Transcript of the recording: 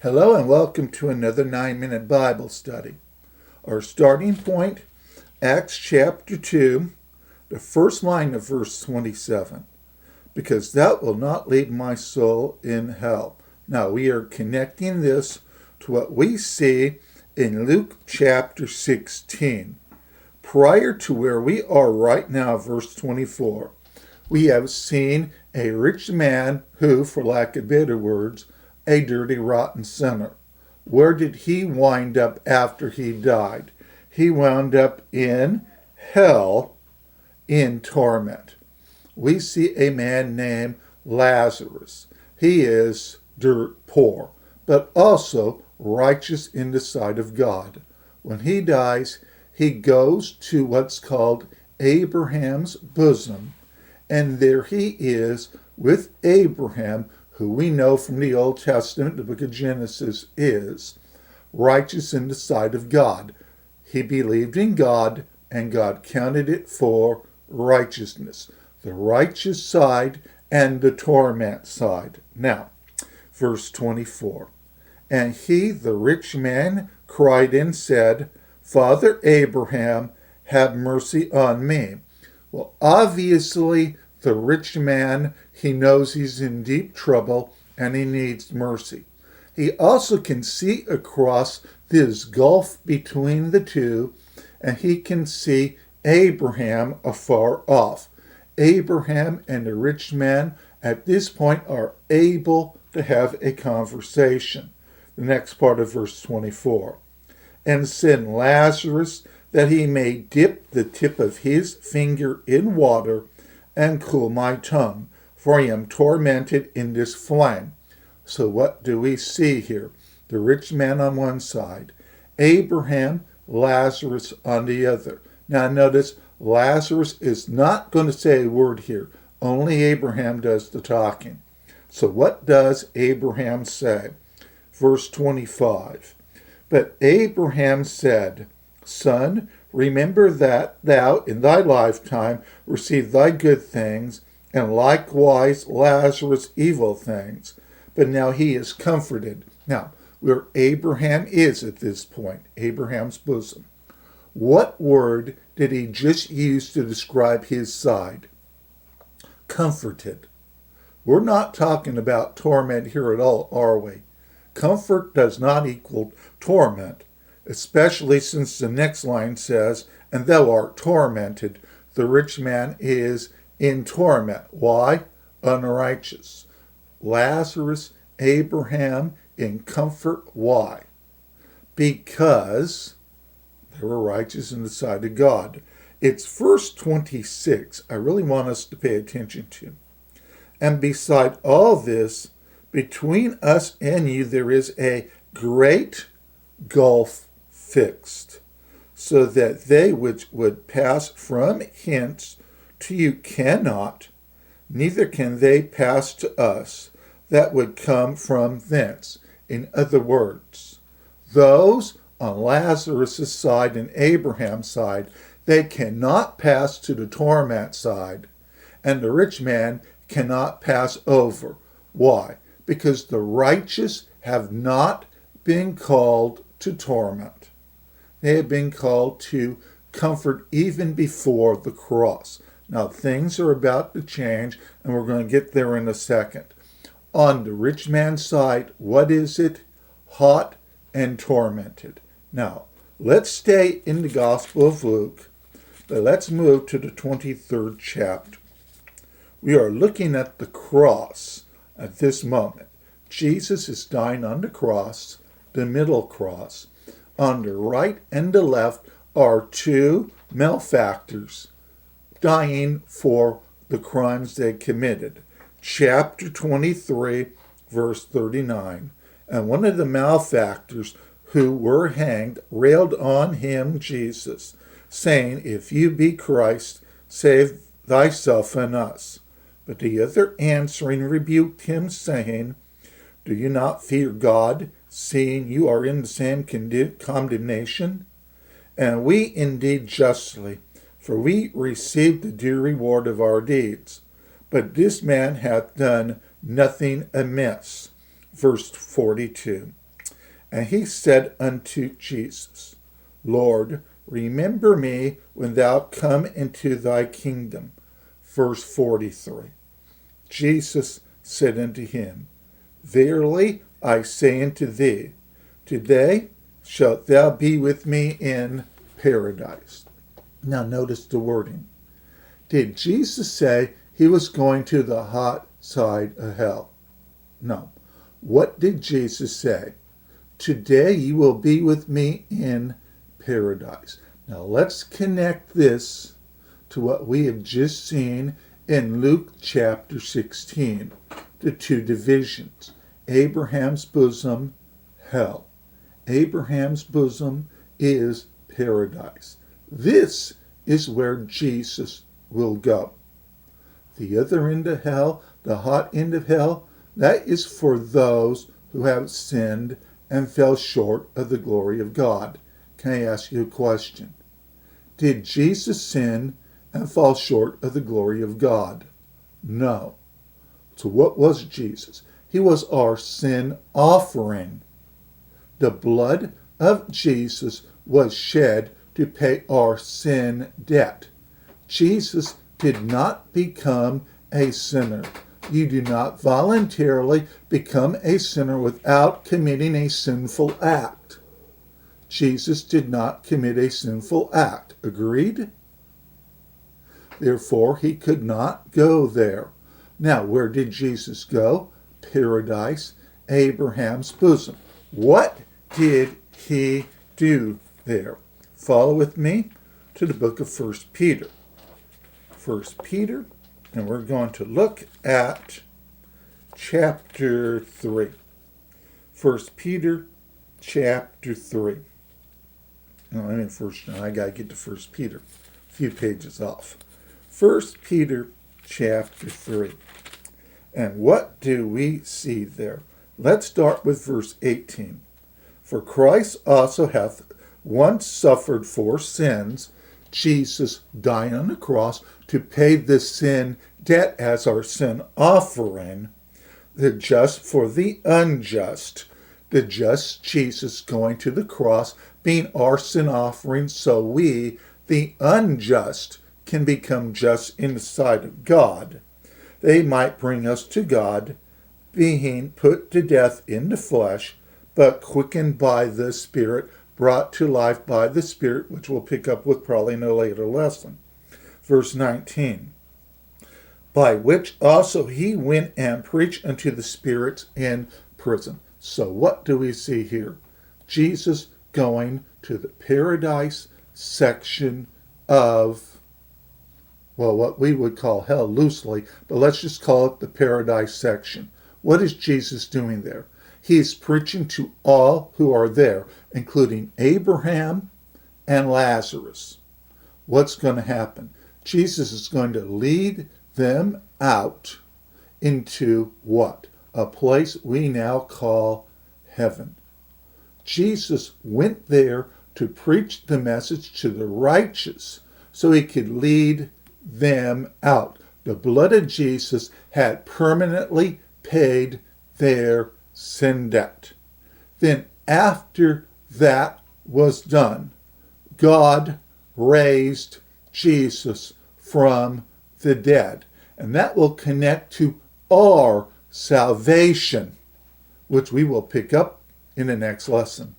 Hello and welcome to another 9-minute Bible study. Our starting point, Acts chapter 2, the first line of verse 27. Because thou wilt not leave my soul in hell. Now we are connecting this to what we see in Luke chapter 16. Prior to where we are right now, verse 24, we have seen a rich man who, for lack of better words, a dirty, rotten sinner. Where did he wind up after he died? He wound up in hell in torment. We see a man named Lazarus. He is dirt poor, but also righteous in the sight of God. When he dies, he goes to what's called Abraham's bosom, and there he is with Abraham, who we know from the Old Testament, the book of Genesis, is righteous in the sight of God. He believed in God, and God counted it for righteousness. The righteous side and the torment side. Now, verse 24. And he, the rich man, cried and said, Father Abraham, have mercy on me. Well, obviously, the rich man, he knows he's in deep trouble and he needs mercy. He also can see across this gulf between the two, and he can see Abraham afar off. Abraham and the rich man at this point are able to have a conversation. The next part of verse 24. And send Lazarus that he may dip the tip of his finger in water and cool my tongue, for I am tormented in this flame. So what do we see here? The rich man on one side, Abraham, Lazarus on the other. Now notice, Lazarus is not going to say a word here. Only Abraham does the talking. So what does Abraham say? Verse 25. But Abraham said, Son, remember that thou in thy lifetime received thy good things, and likewise Lazarus evil things. But now he is comforted. Now, where Abraham is at this point, Abraham's bosom, what word did he just use to describe his side? Comforted. We're not talking about torment here at all, are we? Comfort does not equal torment, especially since the next line says, and thou art tormented. The rich man is in torment. Why? Unrighteous. Lazarus, Abraham in comfort. Why? Because they were righteous in the sight of God. It's verse 26 I really want us to pay attention to. And beside all this, between us and you there is a great gulf fixed, so that they which would pass from hence to you cannot, neither can they pass to us that would come from thence. In other words, those on Lazarus' side and Abraham's side, they cannot pass to the torment side, and the rich man cannot pass over. Why? Because the righteous have not been called to torment. They have been called to comfort even before the cross. Now things are about to change, and we're going to get there in a second. On the rich man's side, what is it? Hot and tormented. Now, let's stay in the Gospel of Luke, but let's move to the 23rd chapter. We are looking at the cross at this moment. Jesus is dying on the cross, the middle cross. On the right and the left are two malefactors dying for the crimes they committed. Chapter 23, verse 39. And one of the malefactors who were hanged railed on him, Jesus, saying, If you be Christ, save thyself and us. But the other answering rebuked him, saying, Do you not fear God, seeing you are in the same condemnation? And we indeed justly, for we received the due reward of our deeds. But this man hath done nothing amiss. Verse 42. And he said unto Jesus, Lord, remember me when thou come into thy kingdom. Verse 43. Jesus said unto him, Verily I say unto thee, today shalt thou be with me in paradise. Now notice the wording. Did Jesus say he was going to the hot side of hell? No. What did Jesus say? Today you will be with me in paradise. Now let's connect this to what we have just seen in Luke chapter 16, the two divisions. Abraham's bosom, hell. Abraham's bosom is paradise. This is where Jesus will go. The other end of hell, the hot end of hell, that is for those who have sinned and fell short of the glory of God. Can I ask you a question? Did Jesus sin and fall short of the glory of God? No. So what was Jesus? He was our sin offering. The blood of Jesus was shed to pay our sin debt. Jesus did not become a sinner. You do not voluntarily become a sinner without committing a sinful act. Jesus did not commit a sinful act. Agreed? Therefore, he could not go there. Now, where did Jesus go? Paradise, Abraham's bosom. What did he do there? Follow with me to the book of 1 Peter. 1 Peter, and we're going to look at chapter 3. 1 Peter chapter 3. No, I got to get to 1 Peter. A few pages off. 1 Peter chapter 3. And what do we see there? Let's start with verse 18. For Christ also hath once suffered for sins, Jesus dying on the cross to pay the sin debt as our sin offering, the just for the unjust, the just Jesus going to the cross, being our sin offering, so we, the unjust, can become just in the sight of God. They might bring us to God, being put to death in the flesh, but quickened by the Spirit, brought to life by the Spirit, which we'll pick up with probably in a later lesson. Verse 19. By which also he went and preached unto the spirits in prison. So what do we see here? Jesus going to the paradise section of, well, what we would call hell loosely, but let's just call it the paradise section. What is Jesus doing there? He is preaching to all who are there, including Abraham and Lazarus. What's going to happen? Jesus is going to lead them out into what? A place we now call heaven. Jesus went there to preach the message to the righteous so he could lead them out. The blood of Jesus had permanently paid their sin debt. Then after that was done, God raised Jesus from the dead. And that will connect to our salvation, which we will pick up in the next lesson.